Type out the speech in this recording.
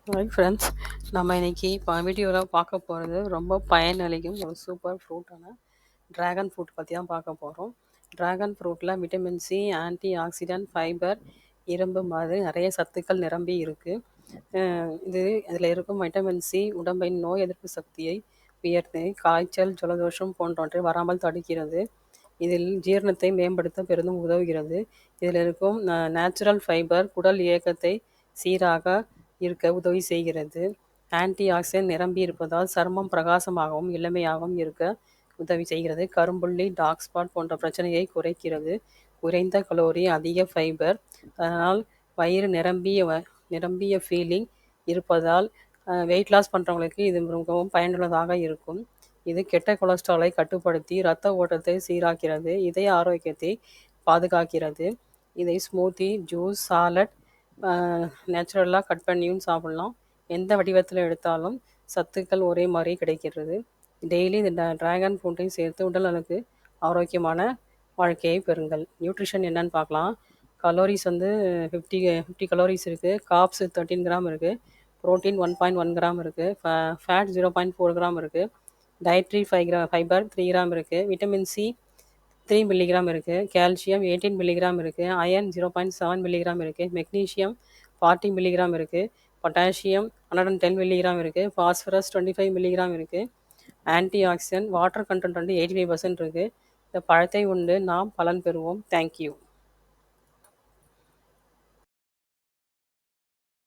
Hi friends. நம்ம இன்னைக்கு வீடியோவில் பார்க்க போகிறது ரொம்ப பயனளிக்கும் ஒரு சூப்பர் ஃப்ரூட்டான ட்ராகன் ஃப்ரூட் பற்றி தான் பார்க்க போகிறோம். ட்ராகன் ஃப்ரூட்டில் vitamin C, anti oxidant, fibre, இரும்பு மாதிரி நிறைய சத்துக்கள் நிரம்பி இருக்குது. இதில் இருக்கும் விட்டமின் சி உடம்பின் நோய் எதிர்ப்பு சக்தியை உயர்த்தி காய்ச்சல், ஜலதோஷம் போன்றவற்றை வராமல் தடுக்கிறது. இதில் ஜீரணத்தை மேம்படுத்த பெரிதும் உதவுகிறது. இதில் இருக்கும் நேச்சுரல் ஃபைபர் குடல் இயக்கத்தை சீராக இருக்க உதவி செய்கிறது. ஆன்டி ஆக்சிடென்ட் நிரம்பி இருப்பதால் சருமம் பிரகாசமாகவும் இளமையாகவும் இருக்க உதவி செய்கிறது. கரும்புள்ளி, டார்க் ஸ்பாட் போன்ற பிரச்சனையை குறைக்கிறது. குறைந்த கலோரி, அதிக ஃபைபர், அதனால் வயிறு நிரம்பிய ஃபீலிங் இருப்பதால் வெயிட் லாஸ் பண்ணுறவங்களுக்கு இது மிகவும் பயனுள்ளதாக இருக்கும். இது கெட்ட கொலஸ்ட்ராலை கட்டுப்படுத்தி இரத்த ஓட்டத்தை சீராக்கிறது. இதய ஆரோக்கியத்தை பாதுகாக்கிறது. இதை ஸ்மூத்தி, ஜூஸ், சாலட் நேச்சுரலாக கட் பண்ணியும் சாப்பிட்லாம். எந்த வடிவத்தில் எடுத்தாலும் சத்துக்கள் ஒரே மாதிரி கிடைக்கிறது. டெய்லி இந்த ட்ராகன் ஃப்ரூட்டையும் சேர்த்து உடல் நலனுக்கு ஆரோக்கியமான வாழ்க்கையை பெறுங்கள். நியூட்ரிஷன் என்னன்னு பார்க்கலாம். கலோரிஸ் 50 கலோரிஸ் இருக்குது. காப்ஸ் 13 கிராம் இருக்குது. ப்ரோட்டீன் 1.1 கிராம் இருக்குது. ஃபேட் 0.4 கிராம் இருக்குது. டயட்ரி ஃபைபர் 3 கிராம் இருக்குது. விட்டமின் சி 3 மில்லிகிராம் இருக்குது. கால்சியம் 18 மில்லிகிராம் இருக்குது. அயர்ன் 0.7 மில்லிகிராம் இருக்குது. மெக்னீஷியம் 40 மில்லிகிராம் இருக்குது. பொட்டாசியம் 110 மில்லிகிராம் இருக்குது. ஃபாஸ்பரஸ் 25 மில்லிகிராம் இருக்குது. ஆன்டி ஆக்சிடென்ட் வாட்டர் கண்டென்ட் 85% இருக்குது. இந்த பழத்தை உண்டு நாம் பலன் பெறுவோம். தேங்க்யூ.